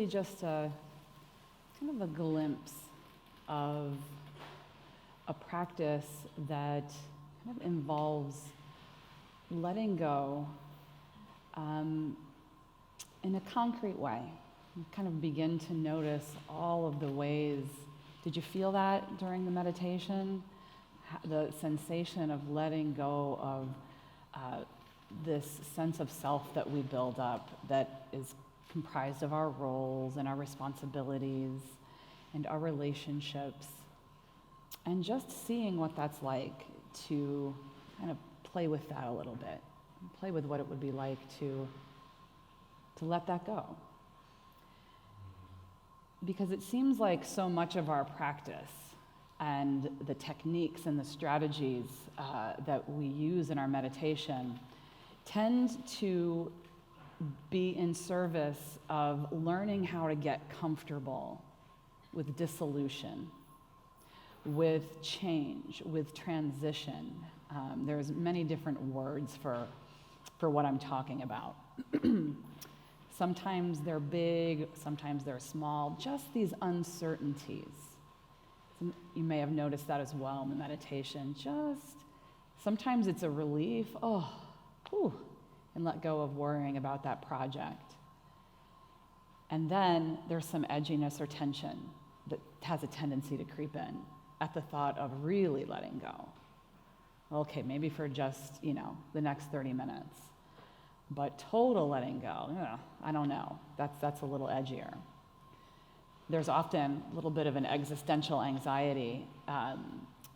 really just a kind of a glimpse of a practice that kind of involves letting go in a concrete way. You kind of begin to notice all of the ways. Did you feel that during the meditation? The sensation of letting go of this sense of self that we build up that is comprised of our roles and our responsibilities and our relationships, and just seeing what that's like to kind of play with that a little bit, play with what it would be like to let that go. Because it seems like so much of our practice and the techniques and the strategies that we use in our meditation tend to be in service of learning how to get comfortable with dissolution, with change, with transition. There's many different words for what I'm talking about. Sometimes they're big, sometimes they're small, just these uncertainties. You may have noticed that as well in the meditation. Just sometimes it's a relief, and let go of worrying about that project. And then there's some edginess or tension that has a tendency to creep in at the thought of really letting go. Okay, maybe for just, the next 30 minutes. But total letting go, I don't know. That's a little edgier. There's often a little bit of an existential anxiety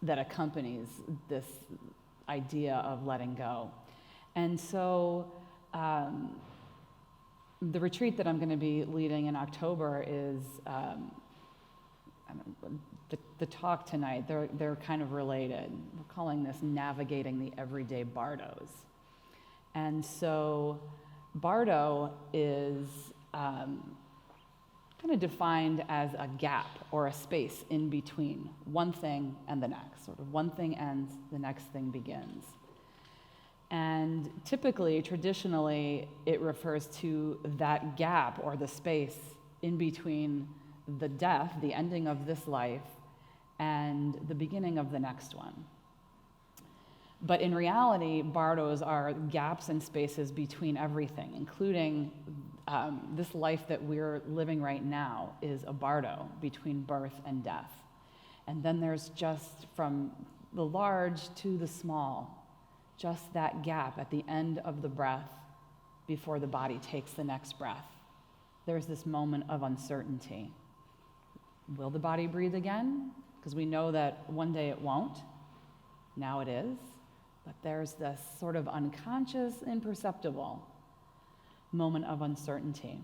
that accompanies this idea of letting go. And so the retreat that I'm going to be leading in October is the talk tonight. They're kind of related. We're calling this Navigating the Everyday Bardos. And so Bardo is kind of defined as a gap or a space in between one thing and the next. Sort of one thing ends, the next thing begins. And typically, traditionally, it refers to that gap or the space in between the death, the ending of this life, and the beginning of the next one. But in reality, bardos are gaps and spaces between everything, including this life that we're living right now is a bardo between birth and death. And then there's just from the large to the small, just that gap at the end of the breath before the body takes the next breath. There's this moment of uncertainty. Will the body breathe again? Because we know that one day it won't. Now it is. But there's this sort of unconscious, imperceptible moment of uncertainty.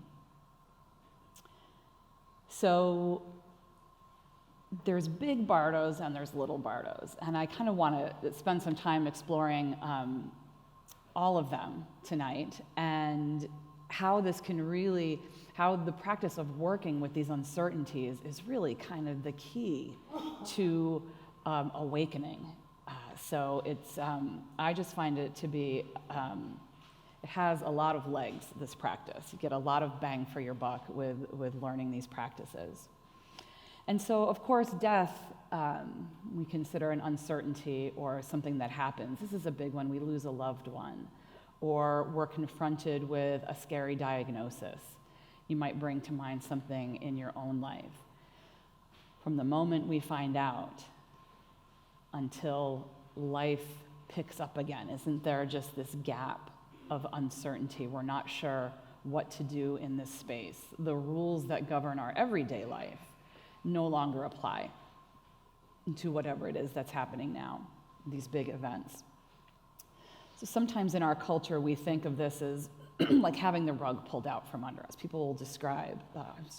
So there's big bardos and there's little bardos. And I kind of want to spend some time exploring all of them tonight and how this can really, how the practice of working with these uncertainties is really kind of the key to awakening. So it's, I just find it to be, it has a lot of legs, this practice. You get a lot of bang for your buck with learning these practices. And so, of course, death, we consider an uncertainty or something that happens. This is a big one. We lose a loved one, or we're confronted with a scary diagnosis. You might bring to mind something in your own life. From the moment we find out until life picks up again, isn't there just this gap of uncertainty? We're not sure what to do in this space. The rules that govern our everyday life no longer apply to whatever it is that's happening now, these big events. So sometimes in our culture, we think of this as like having the rug pulled out from under us. People will describe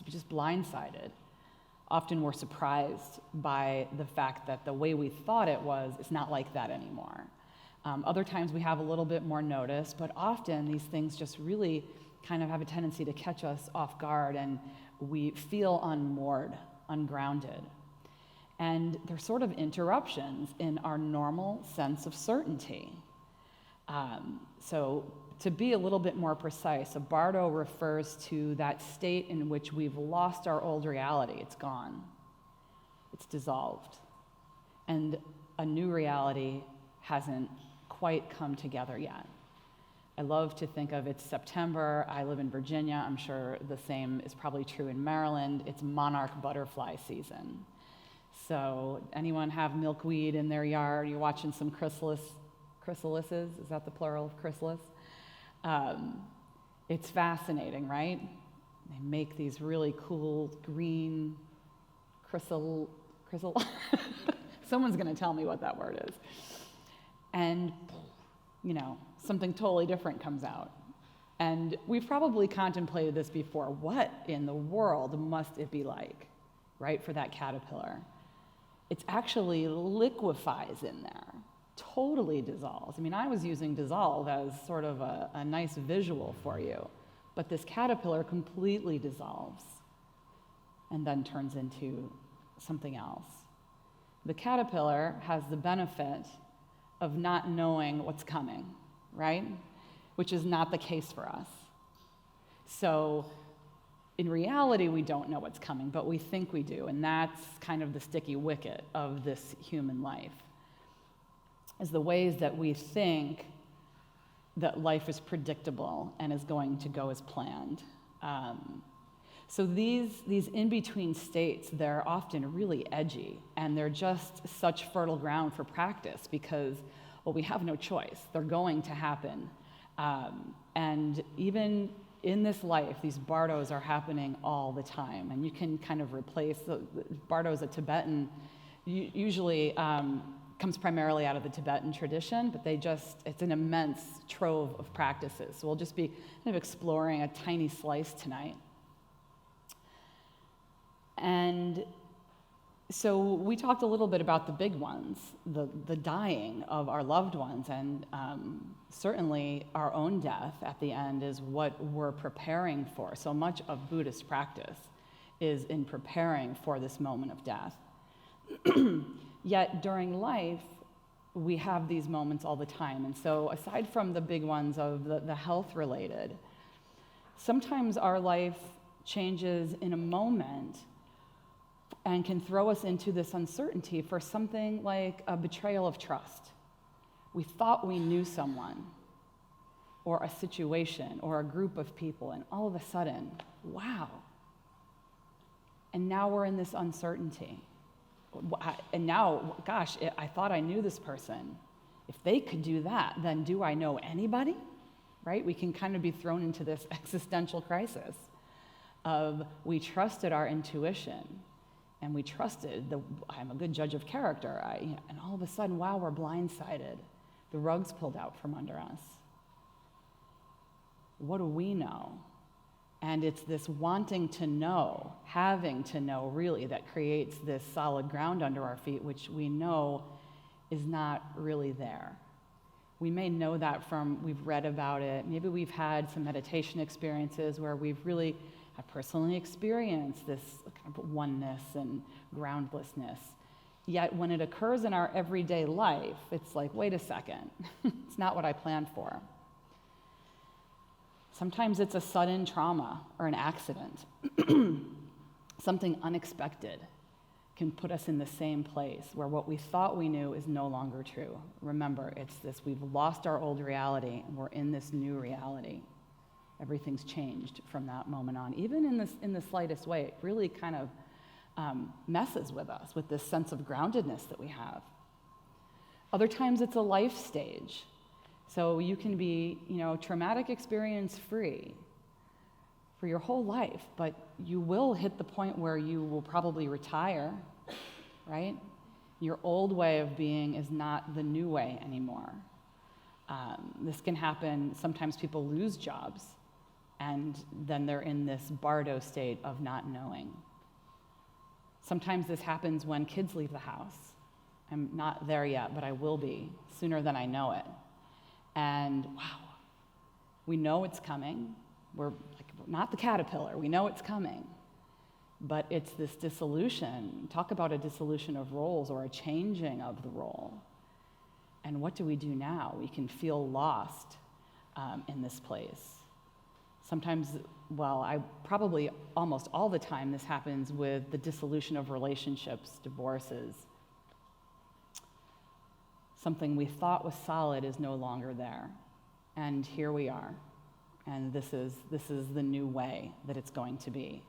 just blindsided. Often we're surprised by the fact that the way we thought it was is not like that anymore. Other times we have a little bit more notice, but often these things just really kind of have a tendency to catch us off guard, and we feel unmoored, ungrounded. And they're sort of interruptions in our normal sense of certainty. So to be a little bit more precise, a bardo refers to that state in which we've lost our old reality. It's gone. It's dissolved. And a new reality hasn't quite come together yet. I love to think of it's September. I live in Virginia. I'm sure the same is probably true in Maryland. It's monarch butterfly season. So anyone have milkweed in their yard? You're watching some chrysalises? Is that the plural of chrysalis? It's fascinating, right? They make these really cool green chrysalis. Someone's going to tell me what that word is. And, something totally different comes out. And we've probably contemplated this before. What in the world must it be like, right, for that caterpillar? It actually liquefies in there, totally dissolves. I mean, I was using dissolve as sort of a nice visual for you, but this caterpillar completely dissolves and then turns into something else. The caterpillar has the benefit of not knowing what's coming, right? Which is not the case for us. So in reality, we don't know what's coming, but we think we do, and that's kind of the sticky wicket of this human life, is the ways that we think that life is predictable and is going to go as planned. So these in-between states, they're often really edgy, and they're just such fertile ground for practice because, well, we have no choice. They're going to happen. And even in this life, these bardos are happening all the time, and you can kind of replace bardo is a Tibetan, usually comes primarily out of the Tibetan tradition, but it's an immense trove of practices. So we'll just be kind of exploring a tiny slice tonight. And so we talked a little bit about the big ones, the dying of our loved ones, and certainly our own death at the end is what we're preparing for. So much of Buddhist practice is in preparing for this moment of death. Yet during life, we have these moments all the time. And so aside from the big ones of the health-related, sometimes our life changes in a moment and can throw us into this uncertainty for something like a betrayal of trust. We thought we knew someone, or a situation, or a group of people, and all of a sudden, wow. And now we're in this uncertainty. And now, gosh, I thought I knew this person. If they could do that, then do I know anybody? Right? We can kind of be thrown into this existential crisis of we trusted our intuition, and we trusted I'm a good judge of character. And all of a sudden, wow, we're blindsided. The rug's pulled out from under us. What do we know? And it's this wanting to know, having to know really, that creates this solid ground under our feet, which we know is not really there. We may know that we've read about it. Maybe we've had some meditation experiences where we've really have personally experienced this kind of oneness and groundlessness. Yet when it occurs in our everyday life, it's like, wait a second, it's not what I planned for. Sometimes it's a sudden trauma or an accident. Something unexpected can put us in the same place where what we thought we knew is no longer true. Remember, it's this, we've lost our old reality and we're in this new reality. Everything's changed from that moment on. Even in the slightest way, it really kind of messes with us, with this sense of groundedness that we have. Other times it's a life stage. So you can be, traumatic experience free for your whole life, but you will hit the point where you will probably retire, right? Your old way of being is not the new way anymore. This can happen, sometimes people lose jobs, and then they're in this bardo state of not knowing. Sometimes this happens when kids leave the house. I'm not there yet, but I will be sooner than I know it. And wow, we know it's coming. We're not the caterpillar, we know it's coming. But it's this dissolution. Talk about a dissolution of roles or a changing of the role. And what do we do now? We can feel lost. in this place. Sometimes, probably almost all the time, this happens with the dissolution of relationships, divorces. Something we thought was solid is no longer there. And here we are. And this is the new way that it's going to be.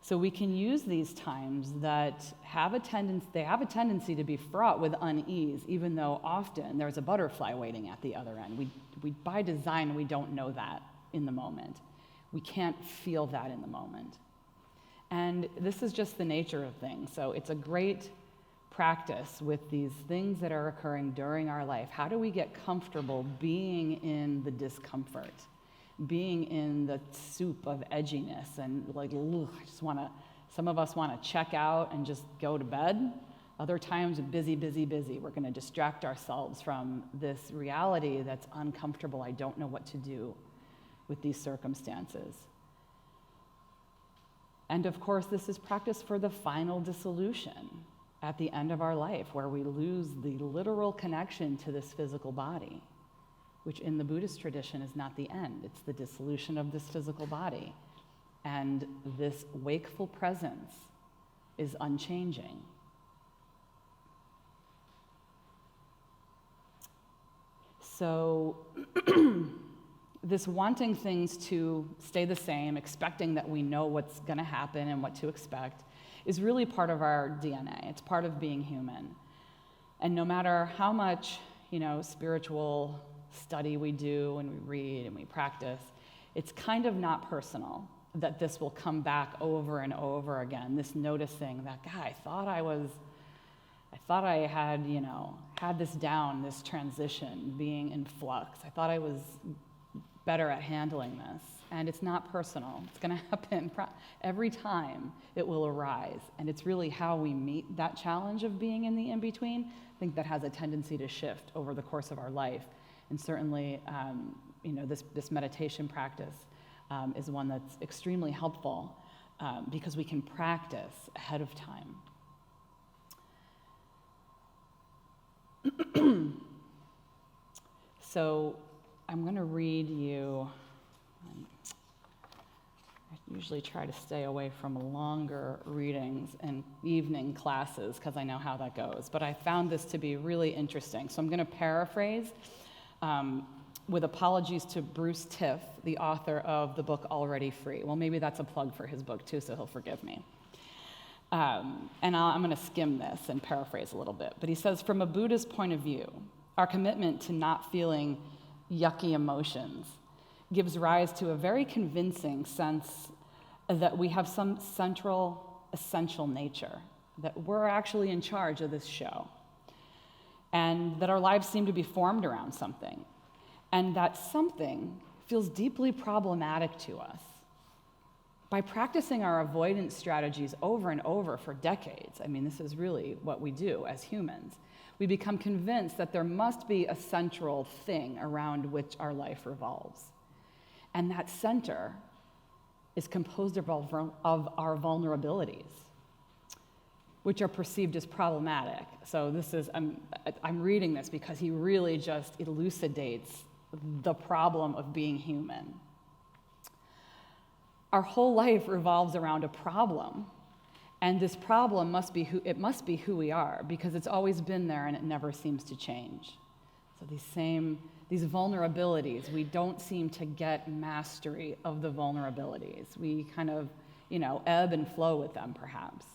So we can use these times that have a tendency to be fraught with unease, even though often there's a butterfly waiting at the other end. We by design, we don't know that in the moment. We can't feel that in the moment. And this is just the nature of things. So it's a great practice with these things that are occurring during our life. How do we get comfortable being in the discomfort, being in the soup of edginess and some of us want to check out and just go to bed. Other times, busy. We're going to distract ourselves from this reality that's uncomfortable. I don't know what to do with these circumstances. And of course, this is practice for the final dissolution at the end of our life, where we lose the literal connection to this physical body, which in the Buddhist tradition is not the end. It's the dissolution of this physical body. And this wakeful presence is unchanging. So this wanting things to stay the same, expecting that we know what's going to happen and what to expect, is really part of our DNA. It's part of being human. And no matter how much, spiritual study we do and we read and we practice, it's kind of not personal that this will come back over and over again, this noticing that, God, I thought I had, had this down, this transition, being in flux. I thought I was better at handling this. And it's not personal. It's going to happen every time it will arise. And it's really how we meet that challenge of being in the in-between. I think that has a tendency to shift over the course of our life. And certainly, this meditation practice is one that's extremely helpful because we can practice ahead of time. So I'm going to read you. I usually try to stay away from longer readings and evening classes because I know how that goes. But I found this to be really interesting. So I'm going to paraphrase with apologies to Bruce Tiff, the author of the book Already Free. Well, maybe that's a plug for his book too, so he'll forgive me. And I'm going to skim this and paraphrase a little bit. But he says, from a Buddhist point of view, our commitment to not feeling yucky emotions gives rise to a very convincing sense that we have some central, essential nature, that we're actually in charge of this show, and that our lives seem to be formed around something, and that something feels deeply problematic to us. By practicing our avoidance strategies over and over for decades, this is really what we do as humans, we become convinced that there must be a central thing around which our life revolves. And that center is composed of our vulnerabilities, which are perceived as problematic. So I'm reading this because he really just elucidates the problem of being human. Our whole life revolves around a problem, and this problem must be who we are, because it's always been there and it never seems to change. So these vulnerabilities, we don't seem to get mastery of the vulnerabilities. We kind of, ebb and flow with them, perhaps.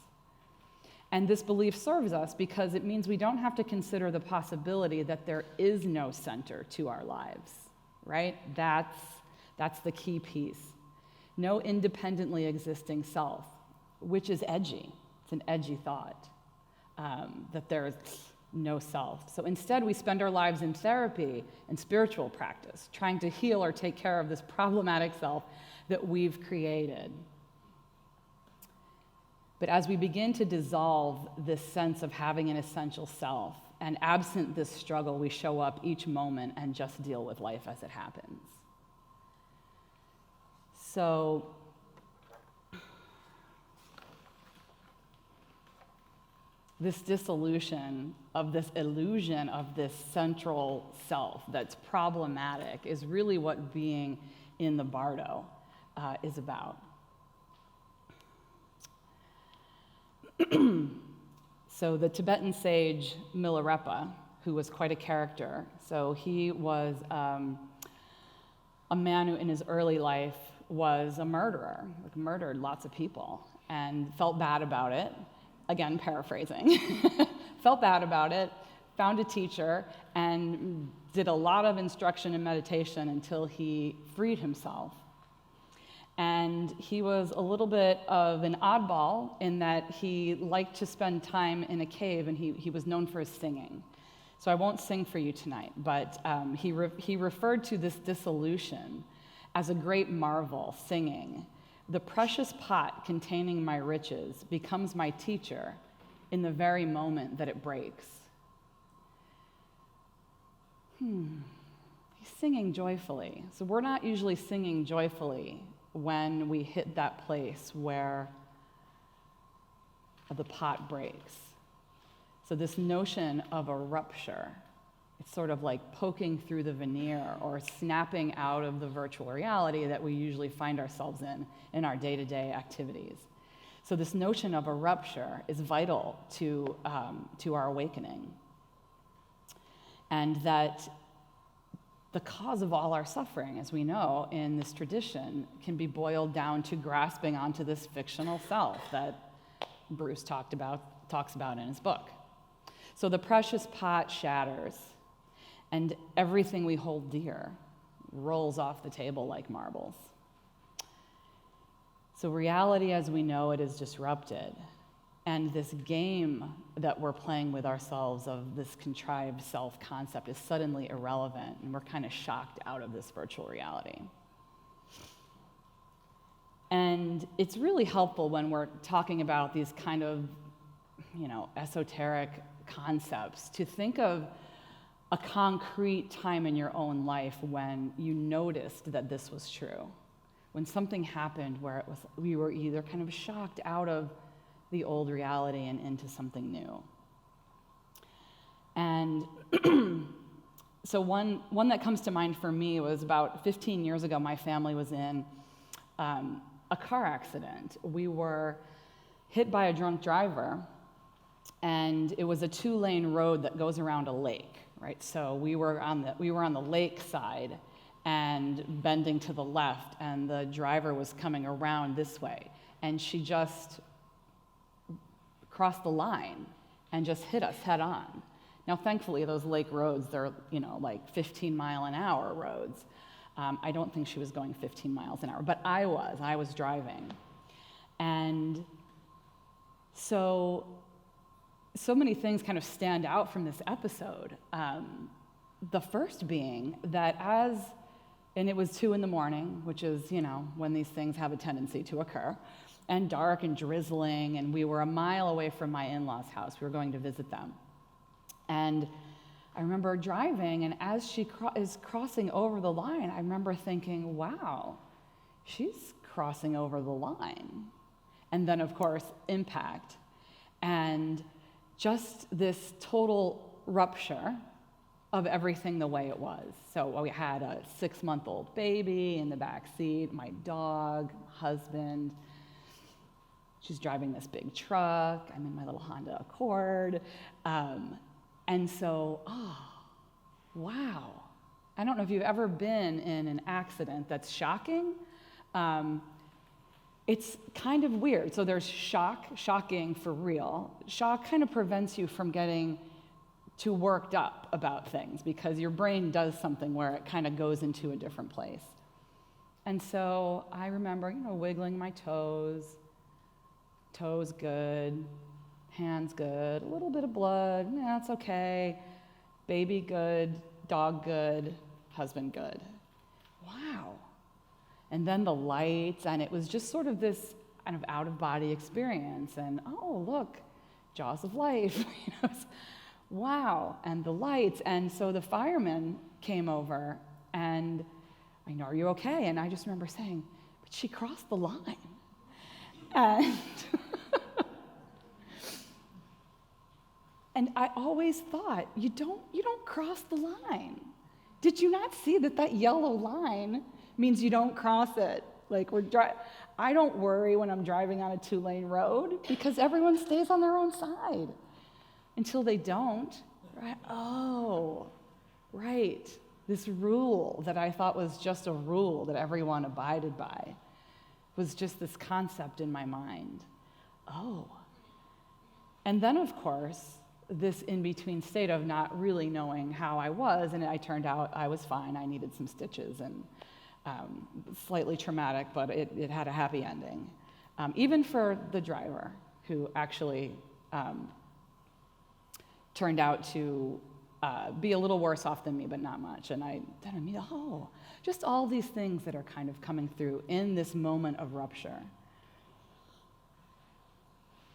And this belief serves us because it means we don't have to consider the possibility that there is no center to our lives, right? That's the key piece. No independently existing self, which is edgy. It's an edgy thought, that there's no self. So instead, we spend our lives in therapy and spiritual practice, trying to heal or take care of this problematic self that we've created. But as we begin to dissolve this sense of having an essential self, and absent this struggle, we show up each moment and just deal with life as it happens. So this dissolution of this illusion of this central self that's problematic is really what being in the Bardo is about. So the Tibetan sage Milarepa, who was quite a character, so he was a man who in his early life was a murderer, like murdered lots of people, and felt bad about it. Again, paraphrasing. Felt bad about it, found a teacher, and did a lot of instruction and meditation until he freed himself. And he was a little bit of an oddball in that he liked to spend time in a cave, and he was known for his singing. So I won't sing for you tonight, but he referred to this dissolution as a great marvel, singing, "The precious pot containing my riches becomes my teacher in the very moment that it breaks." He's singing joyfully. So we're not usually singing joyfully when we hit that place where the pot breaks. So this notion of a rupture, it's sort of like poking through the veneer or snapping out of the virtual reality that we usually find ourselves in our day-to-day activities. So this notion of a rupture is vital to our awakening. And that the cause of all our suffering, as we know in this tradition, can be boiled down to grasping onto this fictional self that Bruce talks about in his book. So the precious pot shatters, and everything we hold dear rolls off the table like marbles. So reality as we know it is disrupted, and this game that we're playing with ourselves of this contrived self-concept is suddenly irrelevant, and we're kind of shocked out of this virtual reality. And it's really helpful when we're talking about these kind of, esoteric concepts to think of a concrete time in your own life when you noticed that this was true. When something happened where we were either kind of shocked out of the old reality and into something new. And so one that comes to mind for me was about 15 years ago, my family was in a car accident. We were hit by a drunk driver, and it was a 2-lane road that goes around a lake, right? So we were on the lake side and bending to the left, and the driver was coming around this way, and she just crossed the line and just hit us head on. Now, thankfully, those lake roads, they're, like 15-mile-an-hour roads. I don't think she was going 15 miles an hour, but I was driving. And so many things kind of stand out from this episode. The first being that and it was 2 a.m, which is, when these things have a tendency to occur, and dark and drizzling, and we were a mile away from my in-laws' house. We were going to visit them. And I remember driving, and as she is crossing over the line, I remember thinking, wow, she's crossing over the line. And then, of course, impact. And just this total rupture of everything the way it was. So we had a 6-month-old baby in the back seat, my dog, husband. She's driving this big truck. I'm in my little Honda Accord. And so, wow. I don't know if you've ever been in an accident that's shocking. It's kind of weird. So there's shocking for real. Shock kind of prevents you from getting too worked up about things because your brain does something where it kind of goes into a different place. And so I remember, wiggling my toes good, hands good, a little bit of blood, it's okay, baby good, dog good, husband good. Wow. And then the lights, and it was just sort of this kind of out-of-body experience, and look, jaws of life, wow, and the lights. And so the fireman came over, and are you okay? And I just remember saying, but she crossed the line. And And I always thought, you don't cross the line. Did you not see that yellow line means you don't cross it? Like I don't worry when I'm driving on a 2-lane road because everyone stays on their own side until they don't. Right? Oh, right. This rule that I thought was just a rule that everyone abided by was just this concept in my mind. Oh. And then, of course, this in-between state of not really knowing how I was, and it turned out I was fine. I needed some stitches, and slightly traumatic, but it had a happy ending. Even for the driver, who actually turned out to be a little worse off than me, but not much. And just all these things that are kind of coming through in this moment of rupture.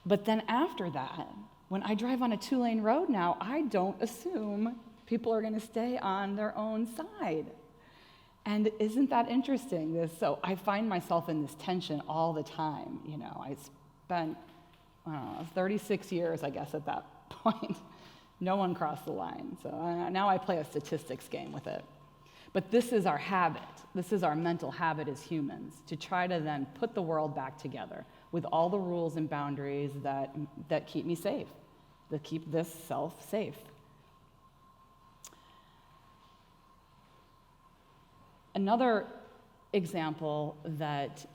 But then after that, when I drive on a 2-lane road now, I don't assume people are going to stay on their own side. And isn't that interesting? So I find myself in this tension all the time. I spent, 36 years, I guess, at that point. No one crossed the line. So now I play a statistics game with it. But this is our habit. This is our mental habit as humans, to try to then put the world back together with all the rules and boundaries that keep me safe, that keep this self safe. Another example that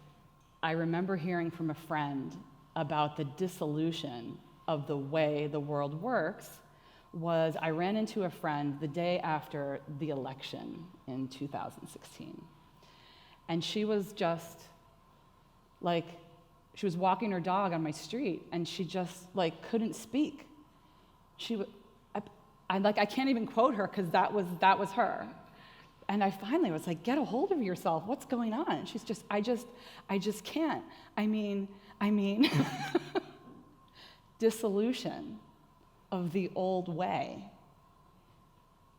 I remember hearing from a friend about the dissolution of the way the world works was I ran into a friend the day after the election in 2016. And she was just she was walking her dog on my street, and she just couldn't speak. I can't even quote her because that was her. And I finally was like, get a hold of yourself. What's going on? And she's just, I just can't. I mean, dissolution of the old way,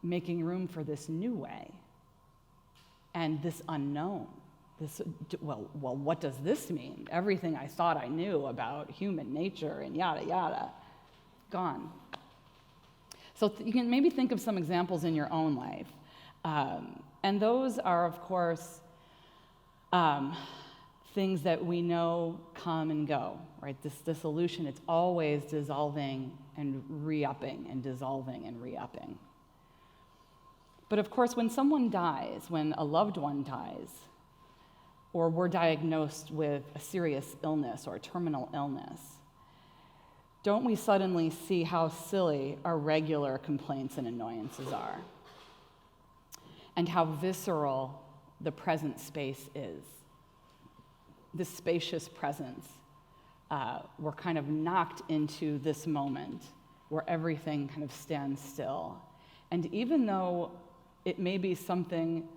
making room for this new way, and this unknown. What does this mean? Everything I thought I knew about human nature and yada, yada, gone. So you can maybe think of some examples in your own life. And those are, of course, things that we know come and go, right? This dissolution, it's always dissolving and re-upping and dissolving and re-upping. But of course, when someone dies, when a loved one dies, or we're diagnosed with a serious illness or a terminal illness, don't we suddenly see how silly our regular complaints and annoyances are? And how visceral the present space is. This spacious presence. We're kind of knocked into this moment where everything kind of stands still. And even though it may be something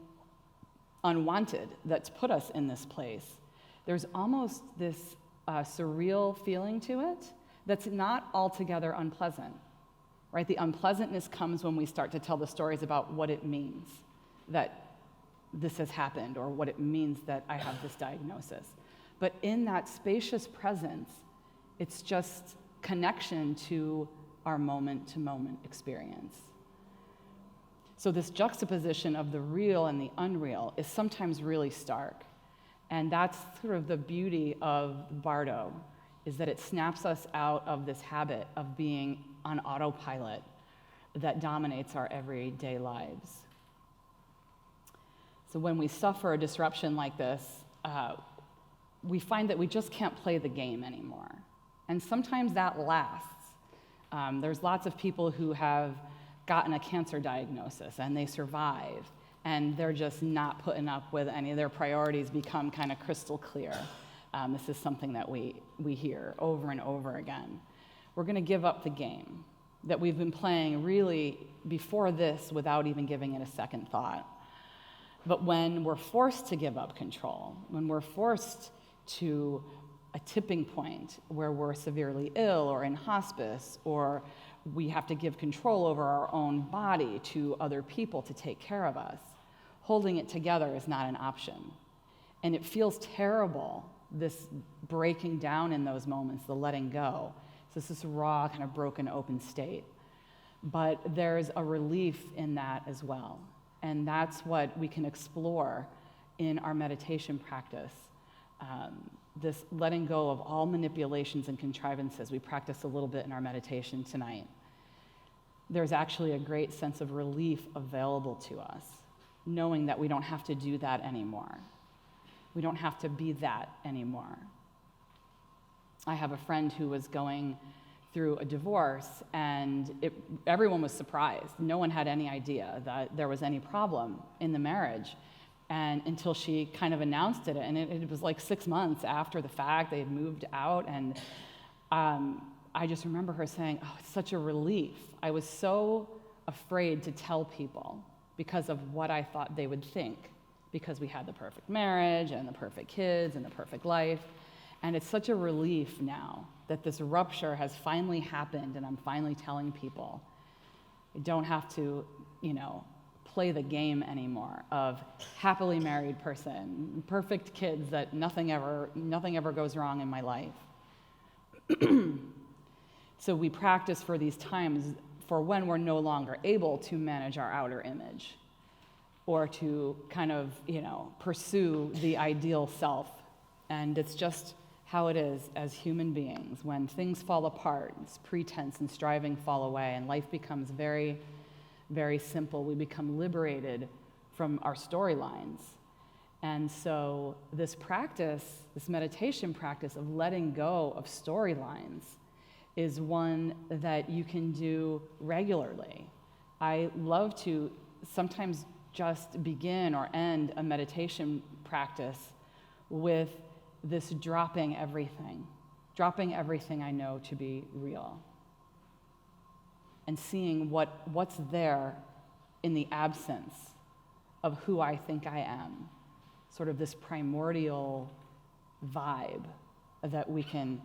unwanted that's put us in this place, there's almost this surreal feeling to it that's not altogether unpleasant, right? The unpleasantness comes when we start to tell the stories about what it means that this has happened, or what it means that I have this diagnosis. But in that spacious presence, it's just connection to our moment-to-moment experience. So this juxtaposition of the real and the unreal is sometimes really stark. And that's sort of the beauty of Bardo, is that it snaps us out of this habit of being on autopilot that dominates our everyday lives. So when we suffer a disruption like this, we find that we just can't play the game anymore. And sometimes that lasts. There's lots of people who have gotten a cancer diagnosis and they survive, and they're just not putting up with any of their priorities become kind of crystal clear. This is something that we hear over and over again. We're going to give up the game that we've been playing really before this without even giving it a second thought. But when we're forced to give up control, when we're forced to a tipping point where we're severely ill or in hospice, or we have to give control over our own body to other people to take care of us, holding it together is not an option. And it feels terrible, this breaking down in those moments, the letting go. So it's this raw, kind of broken open state But there's a relief in that as well. And that's what we can explore in our meditation practice. This letting go of all manipulations and contrivances. We practice a little bit in our meditation tonight. There's actually a great sense of relief available to us, knowing that we don't have to do that anymore. We don't have to be that anymore. I have a friend who was going through a divorce, and everyone was surprised. No one had any idea that there was any problem in the marriage, and until she kind of announced it. And it was like 6 months after the fact. They had moved out, and I just remember her saying, "Oh, it's such a relief. I was so afraid to tell people because of what I thought they would think, because we had the perfect marriage and the perfect kids and the perfect life. And it's such a relief now that this rupture has finally happened, and I'm finally telling people. I don't have to, play the game anymore of happily married person, perfect kids, that nothing ever goes wrong in my life." So we practice for these times for when we're no longer able to manage our outer image or to kind of, pursue the ideal self. And it's just how it is as human beings. When things fall apart, pretense and striving fall away, and life becomes very, very simple. We become liberated from our storylines. And so this practice, this meditation practice of letting go of storylines, is one that you can do regularly. I love to sometimes just begin or end a meditation practice with this dropping everything I know to be real, and seeing what's there in the absence of who I think I am, sort of this primordial vibe that we can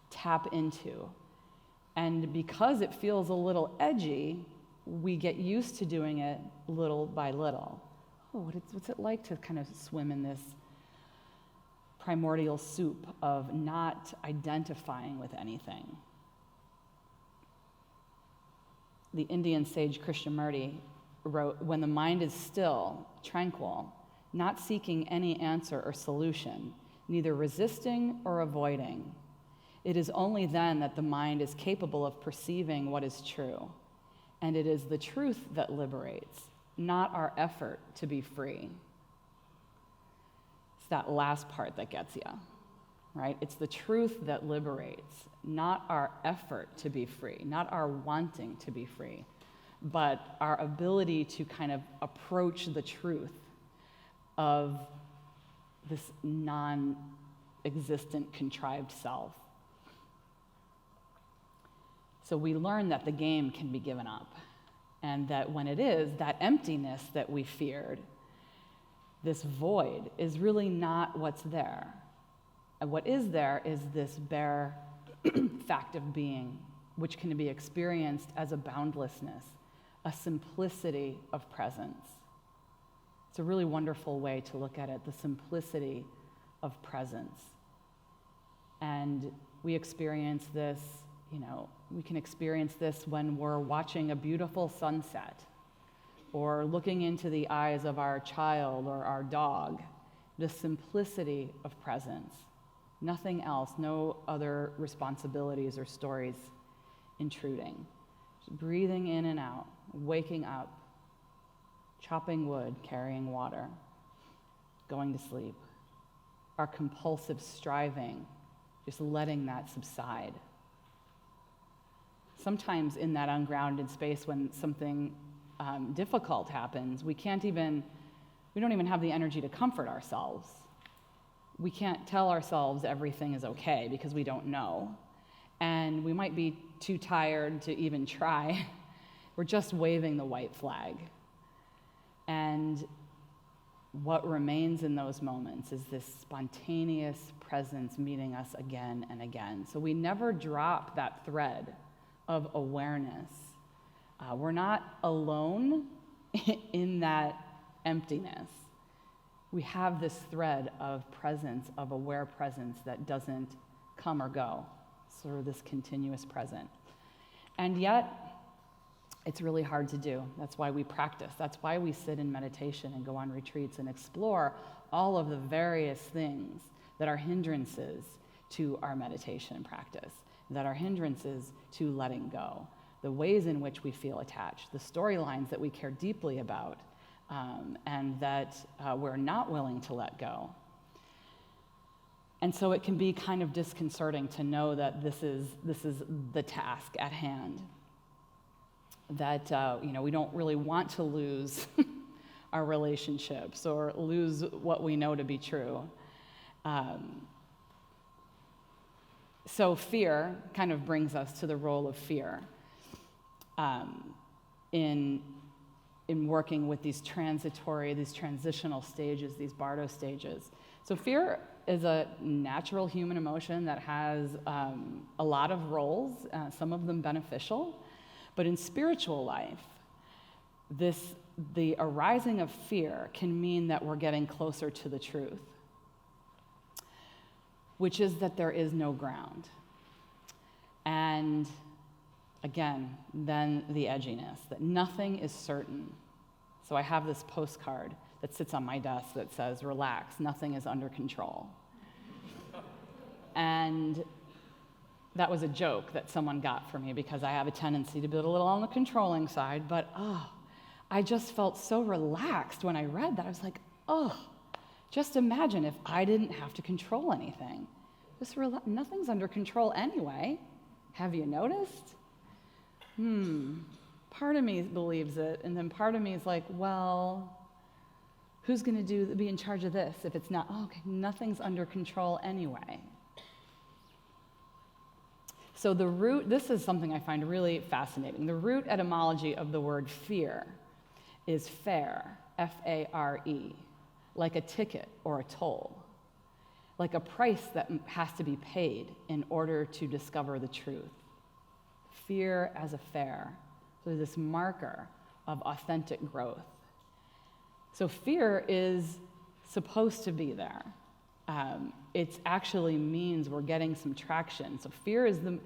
tap into. And because it feels a little edgy, we get used to doing it little by little. Oh, what's it like to kind of swim in this primordial soup of not identifying with anything? The Indian sage Krishnamurti wrote, "When the mind is still, tranquil, not seeking any answer or solution, neither resisting or avoiding, it is only then that the mind is capable of perceiving what is true. And it is the truth that liberates, not our effort to be free." It's that last part that gets you, right? It's the truth that liberates, not our effort to be free, not our wanting to be free, but our ability to kind of approach the truth of this non-existent, contrived self. So we learn that the game can be given up, and that when it is, that emptiness that we feared, this void, is really not what's there. And what is there is this bare fact of being, which can be experienced as a boundlessness, a simplicity of presence. It's a really wonderful way to look at it, the simplicity of presence. And we experience this, we can experience this when we're watching a beautiful sunset, or looking into the eyes of our child or our dog, the simplicity of presence. Nothing else, no other responsibilities or stories intruding. Just breathing in and out, waking up, chopping wood, carrying water, going to sleep. Our compulsive striving, just letting that subside. Sometimes in that ungrounded space, when something difficult happens, we don't even have the energy to comfort ourselves. We can't tell ourselves everything is okay because we don't know. And we might be too tired to even try. We're just waving the white flag. And what remains in those moments is this spontaneous presence meeting us again and again. So we never drop that thread of awareness. We're not alone in that emptiness. We have this thread of presence, of aware presence that doesn't come or go, sort of this continuous present. And yet, It's really hard to do. That's why we practice. That's why we sit in meditation and go on retreats and explore all of the various things that are hindrances to our meditation practice, that are hindrances to letting go, the ways in which we feel attached, the storylines that we care deeply about, and that we're not willing to let go. And so it can be kind of disconcerting to know that this is the task at hand. That we don't really want to lose our relationships or lose what we know to be true. So fear kind of brings us to the role of fear in working with these transitional stages, these Bardo stages. So fear is a natural human emotion that has a lot of roles, some of them beneficial. But in spiritual life, the arising of fear can mean that we're getting closer to the truth, which is that there is no ground. And again, then the edginess, that nothing is certain. So I have this postcard that sits on my desk that says, "Relax, nothing is under control." And that was a joke that someone got for me because I have a tendency to be a little on the controlling side, but I just felt so relaxed when I read that. I was like, just imagine if I didn't have to control anything. Nothing's under control anyway. Have you noticed? Part of me believes it, and then part of me is like, well, who's going to be in charge of this if it's not? Okay, nothing's under control anyway. So the root, this is something I find really fascinating. The root etymology of the word fear is fare, F-A-R-E, like a ticket or a toll, like a price that has to be paid in order to discover the truth. Fear as a fare, so this marker of authentic growth. So fear is supposed to be there. It actually means we're getting some traction. So fear is the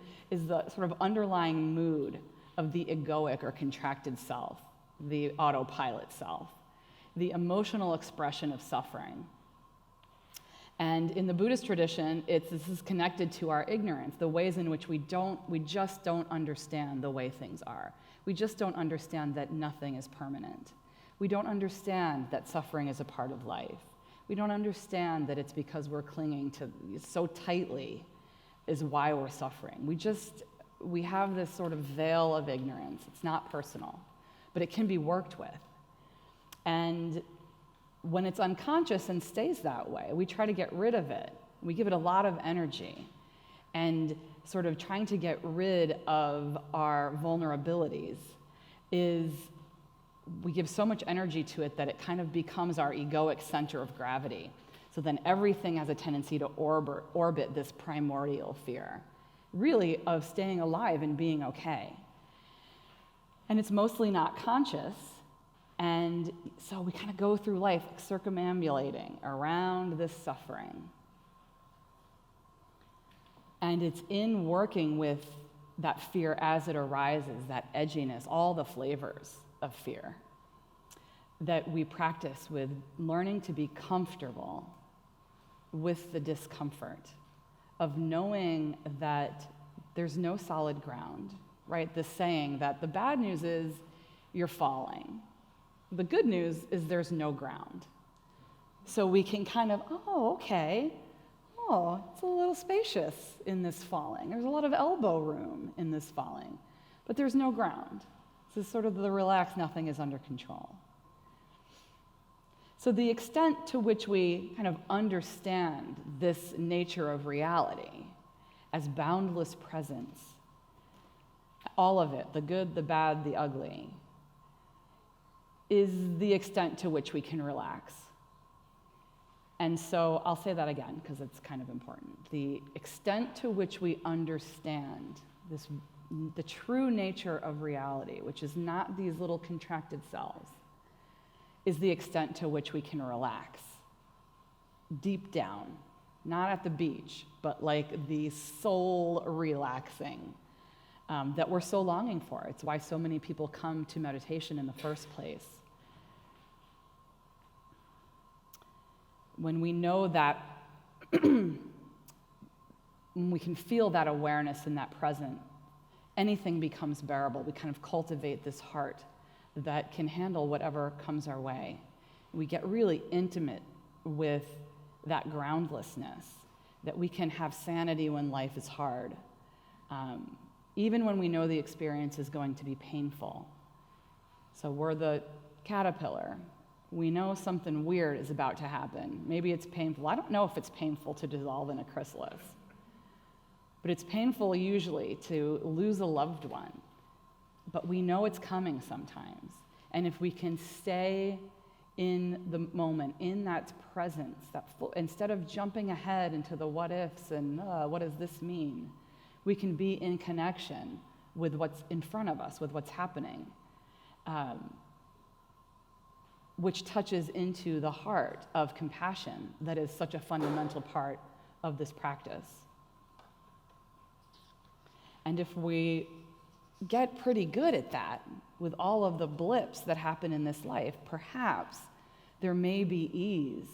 sort of underlying mood of the egoic or contracted self, the autopilot self, the emotional expression of suffering. And in the Buddhist tradition, this is connected to our ignorance, the ways in which we just don't understand the way things are. We just don't understand that nothing is permanent. We don't understand that suffering is a part of life. We don't understand that it's because we're clinging to so tightly is why we're suffering. We have this sort of veil of ignorance. It's not personal, but it can be worked with. And when it's unconscious and stays that way, we try to get rid of it. We give it a lot of energy. And sort of trying to get rid of our vulnerabilities we give so much energy to it that it kind of becomes our egoic center of gravity. So then everything has a tendency to orbit this primordial fear, really of staying alive and being okay. And it's mostly not conscious. And so we kind of go through life circumambulating around this suffering. And it's in working with that fear as it arises, that edginess, all the flavors of fear, that we practice with learning to be comfortable with the discomfort of knowing that there's no solid ground, right? The saying that the bad news is you're falling. The good news is there's no ground. So we can kind of, okay. It's a little spacious in this falling. There's a lot of elbow room in this falling, but there's no ground. This is sort of the relaxed, nothing is under control. So the extent to which we kind of understand this nature of reality as boundless presence, all of it, the good, the bad, the ugly, is the extent to which we can relax. And so I'll say that again because it's kind of important. The extent to which we understand the true nature of reality, which is not these little contracted cells, is the extent to which we can relax deep down, not at the beach, but like the soul relaxing that we're so longing for. It's why so many people come to meditation in the first place. When we know that, when we can feel that awareness and that presence, anything becomes bearable. We kind of cultivate this heart that can handle whatever comes our way. We get really intimate with that groundlessness, that we can have sanity when life is hard, even when we know the experience is going to be painful. So we're the caterpillar. We know something weird is about to happen. Maybe it's painful. I don't know if it's painful to dissolve in a chrysalis, but it's painful usually to lose a loved one. But we know it's coming sometimes. And if we can stay in the moment, in that presence, instead of jumping ahead into the what ifs and what does this mean, we can be in connection with what's in front of us, with what's happening, which touches into the heart of compassion that is such a fundamental part of this practice. And if we get pretty good at that, with all of the blips that happen in this life, perhaps there may be ease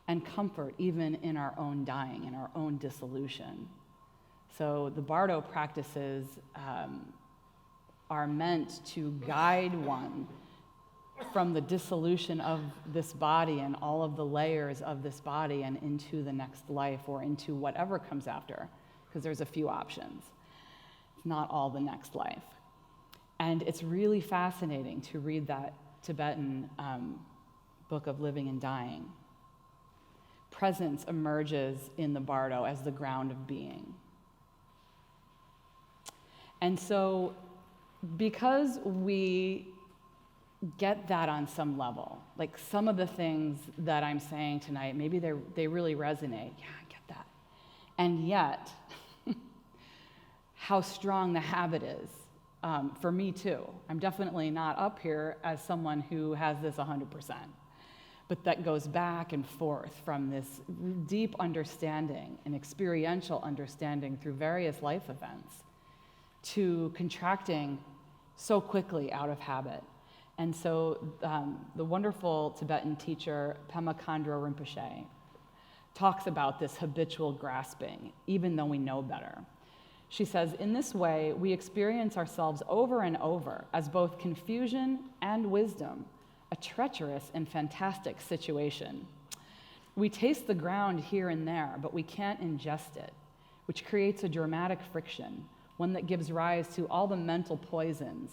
and comfort even in our own dying, in our own dissolution. So the Bardo practices are meant to guide one from the dissolution of this body and all of the layers of this body and into the next life or into whatever comes after, because there's a few options. It's not all the next life. And it's really fascinating to read that Tibetan book of living and dying. Presence emerges in the Bardo as the ground of being. And so because we get that on some level, like some of the things that I'm saying tonight, maybe they really resonate. Yeah, I get that. And yet, how strong the habit is. For me too. I'm definitely not up here as someone who has this 100%, but that goes back and forth from this deep understanding and experiential understanding through various life events to contracting so quickly out of habit. And so the wonderful Tibetan teacher Pema Khandro Rinpoche talks about this habitual grasping, even though we know better. She says, in this way, we experience ourselves over and over as both confusion and wisdom, a treacherous and fantastic situation. We taste the ground here and there, but we can't ingest it, which creates a dramatic friction, one that gives rise to all the mental poisons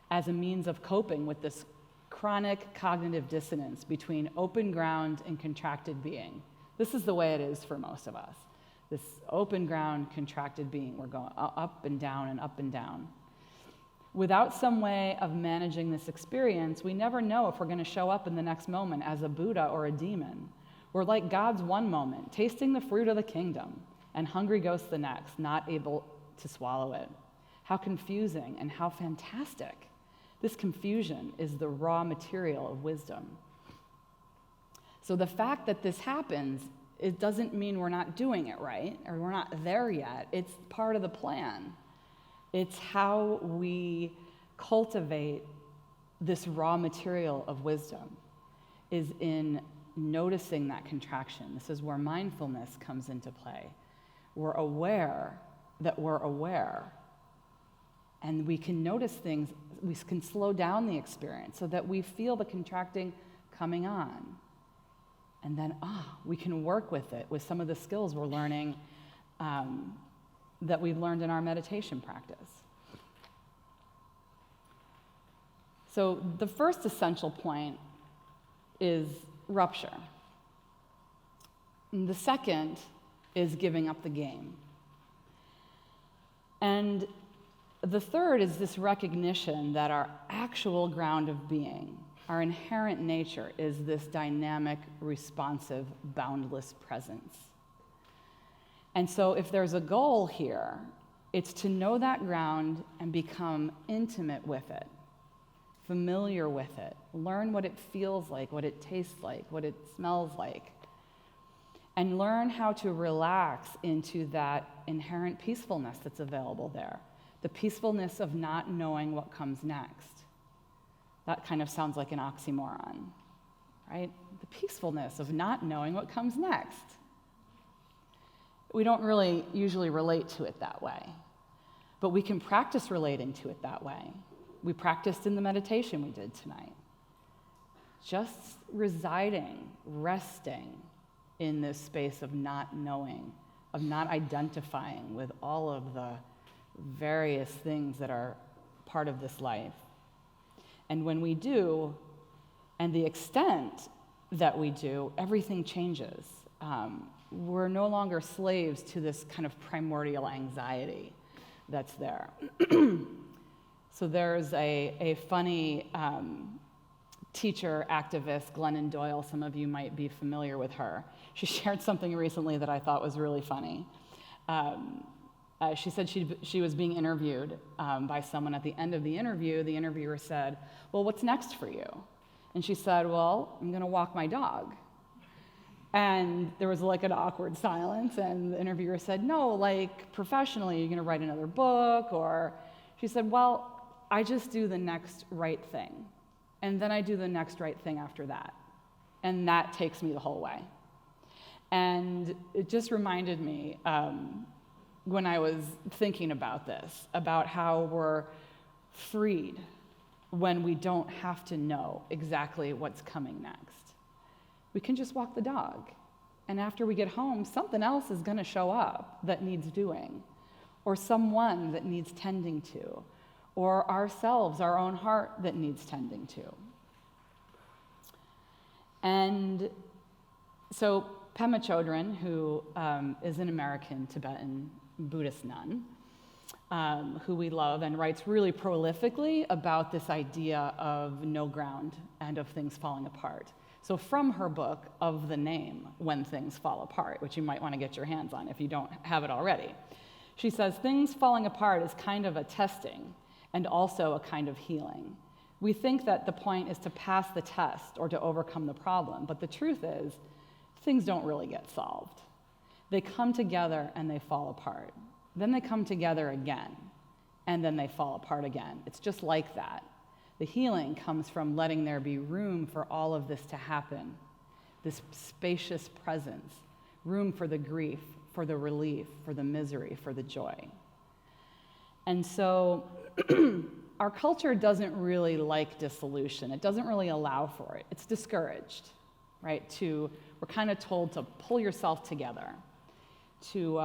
as a means of coping with this chronic cognitive dissonance between open ground and contracted being. This is the way it is for most of us. This open ground, contracted being. We're going up and down and up and down. Without some way of managing this experience, we never know if we're going to show up in the next moment as a Buddha or a demon. We're like God's one moment, tasting the fruit of the kingdom, and hungry ghosts the next, not able to swallow it. How confusing and how fantastic. This confusion is the raw material of wisdom. So the fact that this happens, it doesn't mean we're not doing it right, or we're not there yet. It's part of the plan. It's how we cultivate this raw material of wisdom, is in noticing that contraction. This is where mindfulness comes into play. We're aware that we're aware. And we can notice things, we can slow down the experience so that we feel the contracting coming on. And then, we can work with it with some of the skills we're learning that we've learned in our meditation practice. So the first essential point is rupture. And the second is giving up the game. And the third is this recognition that our actual ground of being, our inherent nature, is this dynamic, responsive, boundless presence. And so if there's a goal here, it's to know that ground and become intimate with it, familiar with it, learn what it feels like, what it tastes like, what it smells like, and learn how to relax into that inherent peacefulness that's available there. the peacefulness of not knowing what comes next. That kind of sounds like an oxymoron, right? The peacefulness of not knowing what comes next. We don't really usually relate to it that way, but we can practice relating to it that way. We practiced in the meditation we did tonight. Just residing, resting in this space of not knowing, of not identifying with all of the various things that are part of this life. And when we do, and the extent that we do, everything changes. We're no longer slaves to this kind of primordial anxiety that's there. So there's a funny teacher, activist, Glennon Doyle. Some of you might be familiar with her. She shared something recently that I thought was really funny. She said she was being interviewed by someone. At the end of the interview, the interviewer said, "Well, what's next for you?" And she said, "Well, I'm going to walk my dog." And there was like an awkward silence, and the interviewer said, "No, like professionally, you're going to write another book?" Or she said, "Well, I just do the next right thing. And then I do the next right thing after that. And that takes me the whole way." And it just reminded me, when I was thinking about this, about how we're freed when we don't have to know exactly what's coming next. We can just walk the dog. And after we get home, something else is going to show up that needs doing, or someone that needs tending to, or ourselves, our own heart that needs tending to. And so Pema Chodron, who is an American Tibetan Buddhist nun, who we love and writes really prolifically about this idea of no ground and of things falling apart. So from her book of the name, When Things Fall Apart, which you might want to get your hands on if you don't have it already, she says, things falling apart is kind of a testing and also a kind of healing. We think that the point is to pass the test or to overcome the problem, but the truth is, things don't really get solved. They come together and they fall apart. Then they come together again, and then they fall apart again. It's just like that. The healing comes from letting there be room for all of this to happen, this spacious presence, room for the grief, for the relief, for the misery, for the joy. And so our culture doesn't really like dissolution. It doesn't really allow for it. It's discouraged, right? We're kind of told to pull yourself together, to,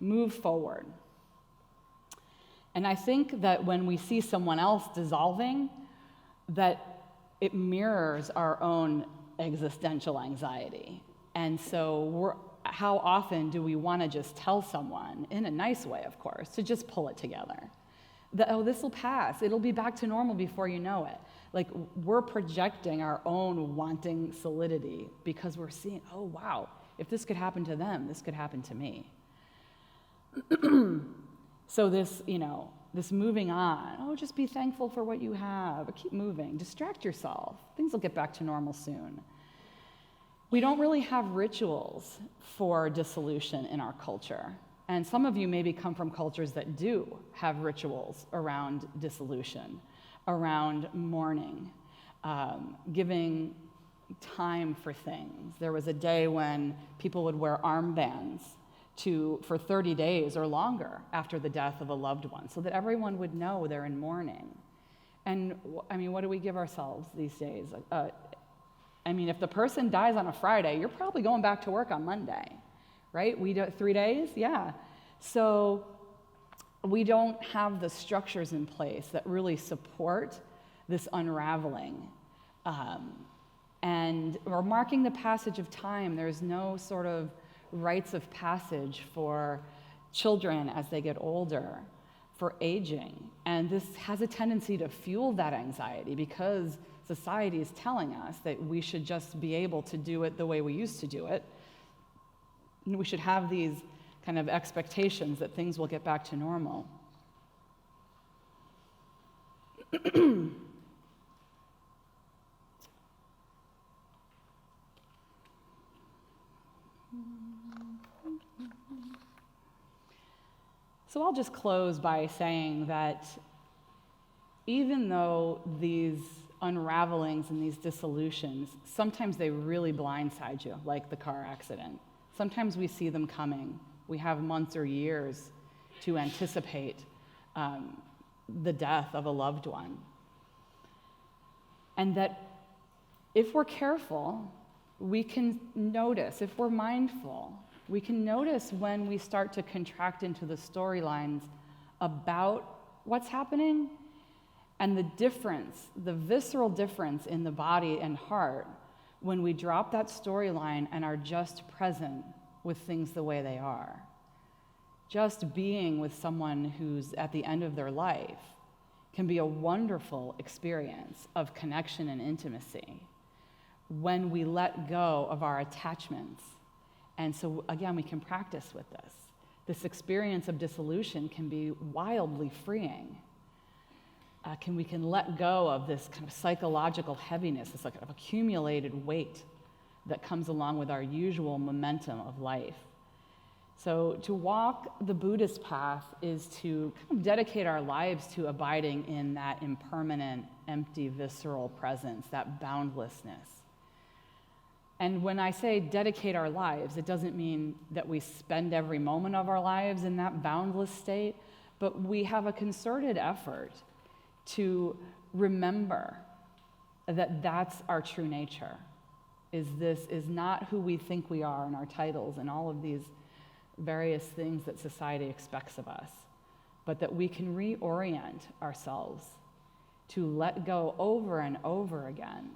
move forward. And I think that when we see someone else dissolving, that it mirrors our own existential anxiety. And so how often do we want to just tell someone, in a nice way, of course, to just pull it together? That, oh, this will pass. It'll be back to normal before you know it. Like, we're projecting our own wanting solidity because we're seeing, oh, wow, if this could happen to them, this could happen to me. So this, this moving on, oh, just be thankful for what you have, or keep moving, distract yourself. Things will get back to normal soon. We don't really have rituals for dissolution in our culture. And some of you maybe come from cultures that do have rituals around dissolution, around mourning, giving time for things. There was a day when people would wear armbands for 30 days or longer after the death of a loved one, so that everyone would know they're in mourning. And what do we give ourselves these days? If the person dies on a Friday, you're probably going back to work on Monday, right? We do 3 days, yeah. So we don't have the structures in place that really support this unraveling. And we're marking the passage of time. There's no sort of rites of passage for children as they get older, for aging. And this has a tendency to fuel that anxiety because society is telling us that we should just be able to do it the way we used to do it. And we should have these kind of expectations that things will get back to normal. So I'll just close by saying that even though these unravelings and these dissolutions, sometimes they really blindside you, like the car accident. Sometimes we see them coming. We have months or years to anticipate the death of a loved one. And that if we're careful, we can notice, if we're mindful, we can notice when we start to contract into the storylines about what's happening and the difference, the visceral difference in the body and heart when we drop that storyline and are just present with things the way they are. Just being with someone who's at the end of their life can be a wonderful experience of connection and intimacy when we let go of our attachments. And so, again, we can practice with this. This experience of dissolution can be wildly freeing. We can let go of this kind of psychological heaviness, this kind of accumulated weight that comes along with our usual momentum of life. So to walk the Buddhist path is to kind of dedicate our lives to abiding in that impermanent, empty, visceral presence, that boundlessness. And when I say dedicate our lives, it doesn't mean that we spend every moment of our lives in that boundless state, but we have a concerted effort to remember that that's our true nature. This is not who we think we are in our titles and all of these various things that society expects of us, but that we can reorient ourselves to let go over and over again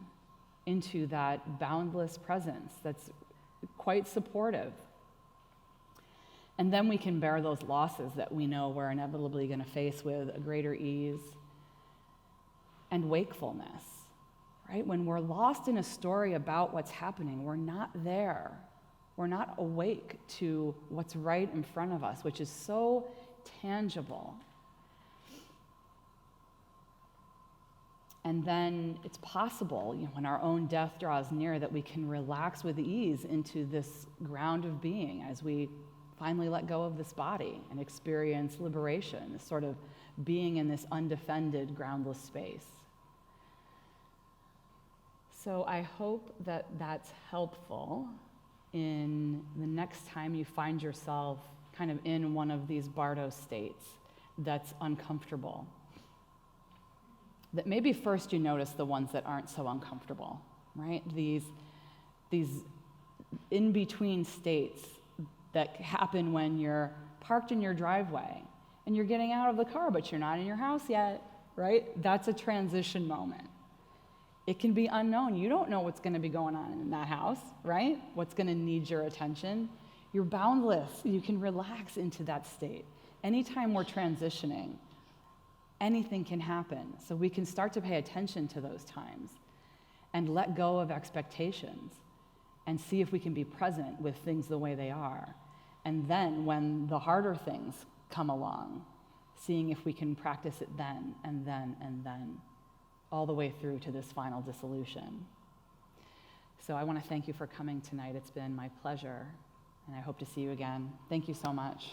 into that boundless presence that's quite supportive. And then we can bear those losses that we know we're inevitably going to face with a greater ease and wakefulness, right? When we're lost in a story about what's happening, we're not there. We're not awake to what's right in front of us, which is so tangible. And then it's possible, when our own death draws near, that we can relax with ease into this ground of being as we finally let go of this body and experience liberation, this sort of being in this undefended, groundless space. So I hope that that's helpful in the next time you find yourself kind of in one of these Bardo states that's uncomfortable. That maybe first you notice the ones that aren't so uncomfortable, right? These in-between states that happen when you're parked in your driveway and you're getting out of the car, but you're not in your house yet, right? That's a transition moment. It can be unknown. You don't know what's going to be going on in that house, right? What's going to need your attention. You're boundless. You can relax into that state. Anytime we're transitioning, anything can happen. So we can start to pay attention to those times and let go of expectations and see if we can be present with things the way they are. And then when the harder things come along, seeing if we can practice it then, and then, and then, all the way through to this final dissolution. So I want to thank you for coming tonight. It's been my pleasure, and I hope to see you again. Thank you so much.